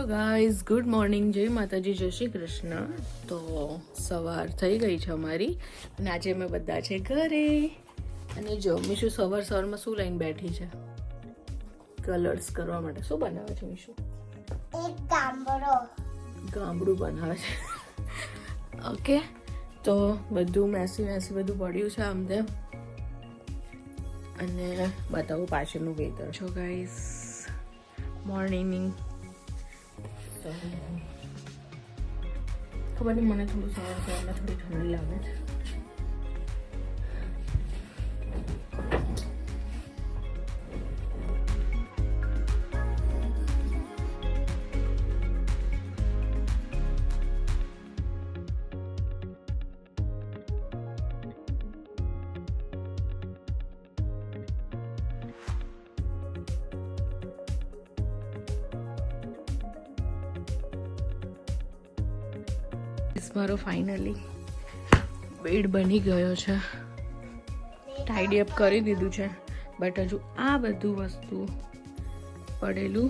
Guys good morning, જય માતાજી, જય શ્રી કૃષ્ણ. તો સવાર થઈ ગઈ છે અમારી અને આજે અમે બધા છે ઘરે. અને જો મીશુ સવારમાં શું લઈને બેઠી છે? કલર્સ કરવા માટે. શું બનાવે છે મીશુ? એક ગામડું બનાવે છે. ઓકે, તો બધું મેસી બધું પડ્યું છે આમ તેમ. અને બતાવું પાછળનું વેધર. છો ગાઈઝ, મોર્નિંગ. ખબર નહીં, મને થોડું સવારમાં થોડી ઠંડી લાગે છે. મારો ફાઇનલી બેડ બની ગયો છે. ટાઈડી અપ કરી દીધું છે, બટ હજુ આ બધું વસ્તુ પડેલું.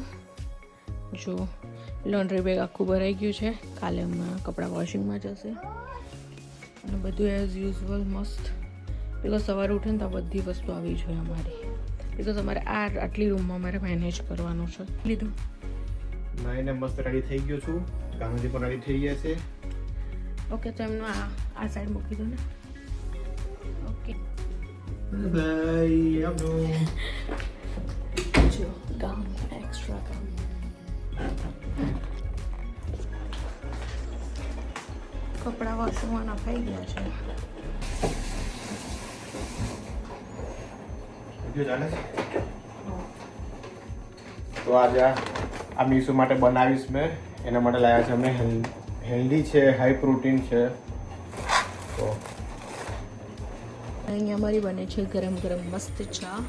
જો લોન્ડ્રી બેગ આખું ભરાઈ ગયું છે. કાલે હમણાં કપડાં વોશિંગમાં જશે અને બધું એઝ યુઝ્યુઅલ મસ્ત. બિકોઝ સવારે ઉઠે ને તો બધી વસ્તુ આવી જોઈએ અમારી. બિકોઝ અમારે આટલી રૂમમાં અમારે મેનેજ કરવાનું છે. લીધું નાઈને મસ્ત રેડી થઈ ગયો છું. કામજી પણ રેડી થઈ ગયા છે. ઓકે, તો એમનું આ સાઈડ મૂકી દો ને. Okay bye. જો ગાઉન, એક્સ્ટ્રા ગાઉન. કપડાં વોશમાં નખાઈ ગયા છે. તો આજે આ મીશુ માટે બનાવીશ મેં. એના માટે લાવ્યા છે અમે હેલ્ધી છે, હાઈ પ્રોટીન છે. તો અહીંયા અમારી બને છે ગરમ ગરમ મસ્ત ચા.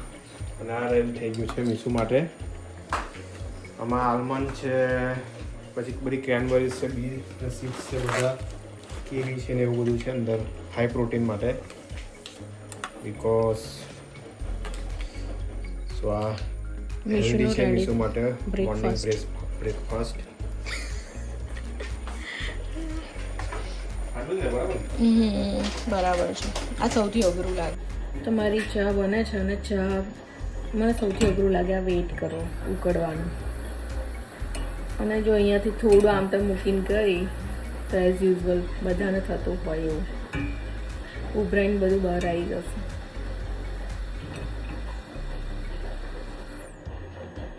અને આ રેડી થઈ ગયું છે મીશુ માટે. આમાં આલમંડ છે, પછી બધી ક્રેનબેરીઝ છે, બી સીડ્સ છે, બધા કીવી છે ને એવું બધું છે અંદર હાઈ પ્રોટીન માટે. બીકોઝ સો આ હેલ્ધી છે મીશુ માટે મોર્નિંગ બ્રેકફાસ્ટ. બરાબર છે. આ સૌથી અઘરું લાગે. તમારી ચા બને છે અને ચા મને સૌથી અઘરું લાગે આ વેઇટ કરો ઉકળવાનું. અને જો અહીંયાથી થોડું આમ તેમ મૂકીને ગઈ તો એઝ યુઝ્યુઅલ બધાને થતું હોય એવું ઉભરાઈને બધું બહાર આવી જશે.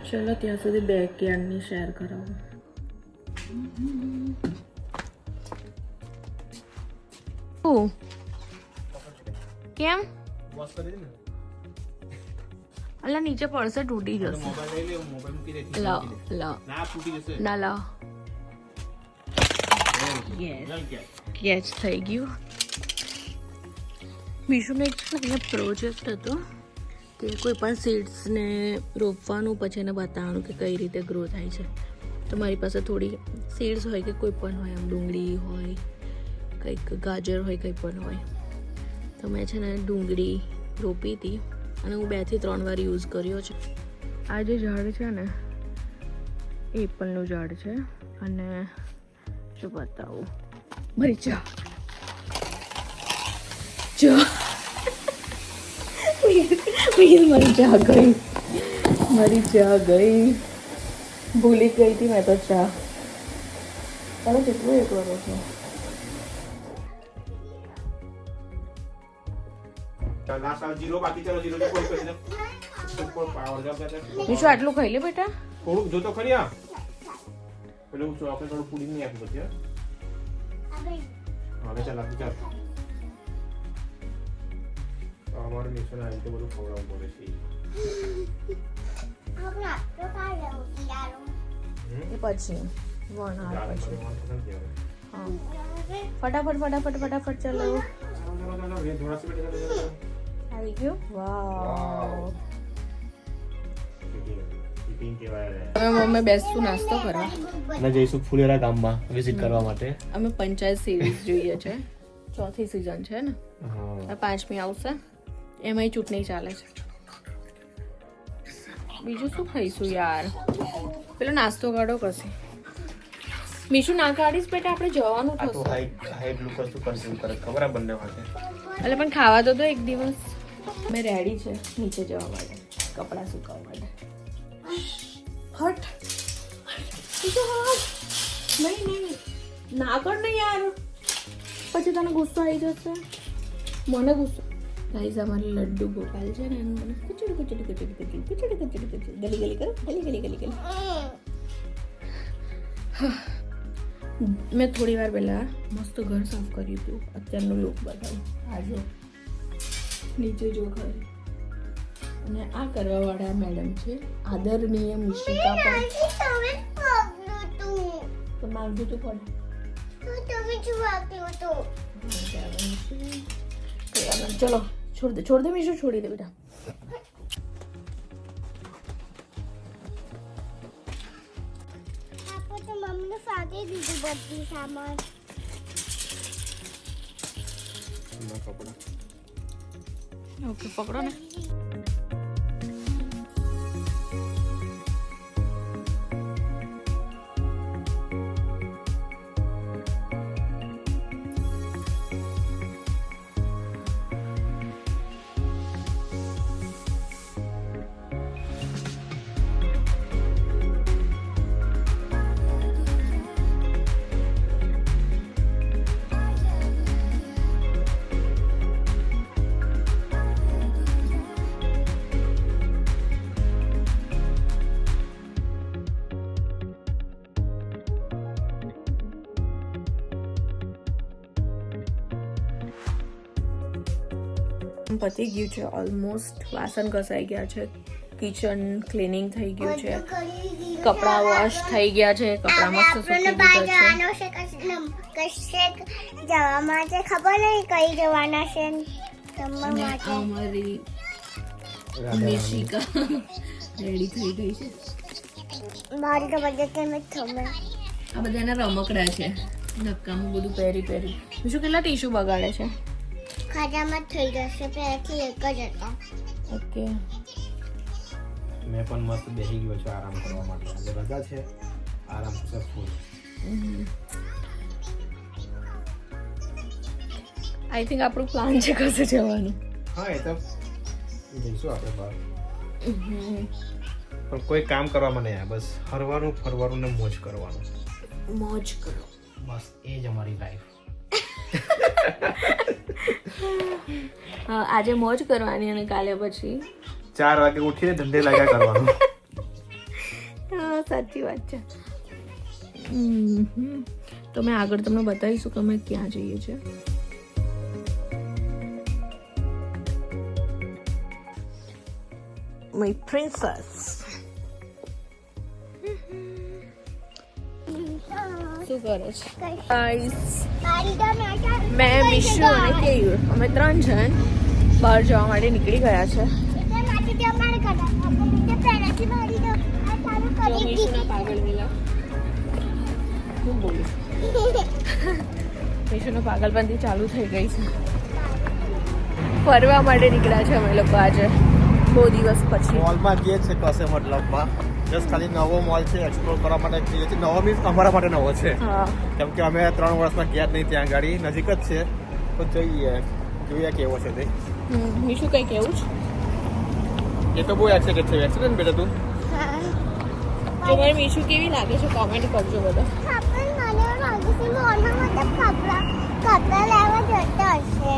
ચલો ત્યાં સુધી બેકયાર્ડની શેર કરાવું. કેમ? અલા નીચે પડશે, તૂટી જશે. લાવ ના લાવ. કેચ થઈ ગયું. બીજું એક અહીંયા પ્રોજેક્ટ હતો કે કોઈ પણ સીડ્સને રોપવાનું, પછી એને બતાવવાનું કે કઈ રીતે ગ્રો થાય છે. તો મારી પાસે થોડી સીડ્સ હોય કે કોઈ પણ હોય, આમ ડુંગળી હોય, કંઈક ગાજર હોય, કંઈ પણ હોય. તો મેં છે ને ડુંગળી રોપી હતી અને હું 2 થી 3 વાર યુઝ કર્યો છે. આ જે ઝાડ છે ને એપલનું ઝાડ છે. અને શું બતાવું, મારી ચા મારી ચા ગઈ. ભૂલી ગઈ હતી મેં તો ચા. તમે કેટલું એક કરો છો? બીજું આટલું ખાઈ લે બેટા. થોડુંક જો તો ખરી. આ પેલું આપણે થોડું પુડિંગ નહીં આપ્યું પછી. હવે ચાલ આપી ચાલ. અમારું મિશન આવી તો બધું ખવડાવવું પડે છે. એ પછી 1 hour પછી. હા, ફટાફટ ચાલો. આવી ગયું. વાવ. હવે મમ્મી બેસતું નાસ્તો કરવા અને જઈશું ફુલેરા ગામમાં વિઝિટ કરવા માટે. અમે પંચાયત સિરીઝ જોઈએ છે. 4થી સિઝન છે ને. હા, 5મી આવશે. એમાંય ચૂંટણી ચાલે છે. બીજું શું ખાઈશું યાર? પેલો નાસ્તો કાઢો કશે. મીશુ ના કાઢીશ બેટા આપણે જવાનું આ તો થશે હાઈ ગ્લુકોઝ નું કન્ઝ્યુમ કરે ખબર આ બંને વાગે એટલે પણ ખાવા તો એક દિવસ મેં રેડી છે નીચે જવા માટે કપડાં સુકાવવા માટે હટ મીશુ હટ નહીં નહીં ના કર ને યાર પછી તને ગુસ્સો આવી જશે મને ગુસ્સો ગાઈઝ અમારી લડ્ડુ ગોપાલ છે ને એનું મને કચડી કચડી કચડી કચડી કચડી કચડી કચડી ગલી ગલી કરો ગલી ગલી ગલી ગલી મેં થોડી વાર પહેલાં મસ્ત ઘર સાફ કર્યું હતું અત્યારનું લુક બતાવું આજે નીચે જો ખરી અને આ કરવાવાળા મેડમ છે આદરણીય મિશિકા પણ તો માંગતું તું પણ ચલો છોડ દે મીશુ છોડી દે બેટા ઓકે પકડો ને પતી ગયું છે ઓલમોસ્ટ વાસણ ઘસાઈ ગયા છે કિચન ક્લીનિંગ થઈ ગયું છે કપડાં વોશ થઈ ગયા છે કપડાં મસ્ત સૂકી દીધા છે જવા માટે ખબર નહીં કઈ જવાના છે જમવા માટે અમારી મિશિકા રેડી થઈ ગઈ છે મારી તો બધે કેમ થમે આ બધા એના રમકડા છે ધક્કામાં બધું પહેરી પહેરી બીજું કેટલા ટીશ્યુ બગાડે છે ખાજામાં થઈ જશે પહેલાથી એક જ હતા ઓકે મેં પણ મસ્ત બેસી ગયો છું આરામ કરવા માટે આજે રજા છે આરામ થશે ફૂલ આઈ થિંક આપણું પ્લાન છે કશે જવાનું હા એ તો જઈશું આપણે બહાર પણ કોઈ કામ કરવામાં નહીં આવે બસ હરવાનું ફરવાનું ને મોજ કરવાનું મોજ કરો બસ એ જ અમારી લાઈફ આજે મોજ કરવાની અને કાલે પછી 4 વાગે ઉઠીને ધંધે લાગ્યા કરવાનું હા સાચી વાત છે તો મેં આગળ તમને બતાવીશું કે અમે ક્યાં જઈએ છીએ My princess. શું કરે છે ગાઈસ મેં મિશુ અને કેયુ અમે 3 જણ બહાર જવા માટે નીકળી ગયા છે મિશુના પાગલ વેલા હું બોલું મિશુનો પાગલપંથી ચાલુ થઈ ગઈ છે ફરવા માટે નીકળ્યા છે અમે લોકો આજે બહુ દિવસ પછી મોલમાં જઈએ છે કશે મતલબમાં જસ્ટ ખાલી નવો મોલ છે એક્સપ્લોર કરવા માટે જઈએ છીએ નવો મીન્સ અમારા માટે નવો છે કેમ કે અમે 3 વર્ષમાં ગયા જ નહીં ત્યાં ગાડી નજીક જ છે તો જોઈએ કેવો છે તે મીશુ કઈ કેવું છે એ તો બહુ એક્સાઇટેડ છે એક્સિડન્ટ બેટા તું જો મને મીશુ કેવી લાગે છે કોમેન્ટ કરજો બધા કપડા લેવા જતા હશે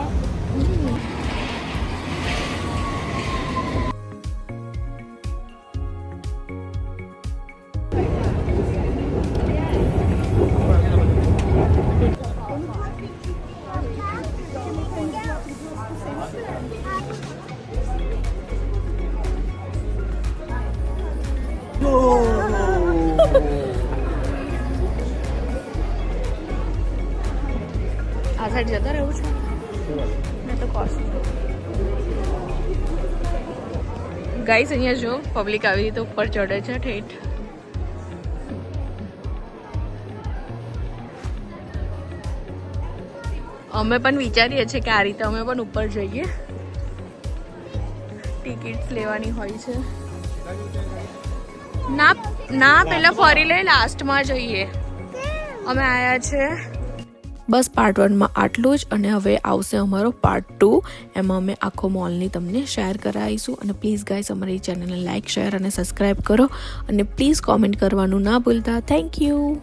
આ સાઈડ જતા રહેવું છે મેં તો કોસ્ટ ગાઈસ અહીંયા જો પબ્લિક આવી રીતે ઉપર ચડે છે ઠેઠ અમે પણ વિચારીએ છીએ કે આ રીતે અમે પણ ઉપર જઈએ ટિકિટ્સ લેવાની હોય છે ના ના પહેલા ફરી લે લાસ્ટમાં જઈએ અમે આવ્યા છે. બસ પાર્ટ 1માં આટલું જ, અને હવે આવશે અમારો પાર્ટ 2. એમાં અમે આખો મોલની તમને શેર કરાવીશું. અને પ્લીઝ ગાઈસ અમારી ચેનલને લાઇક, શેર અને સબસ્ક્રાઈબ કરો, અને પ્લીઝ કોમેન્ટ કરવાનું ના ભૂલતા. Thank you.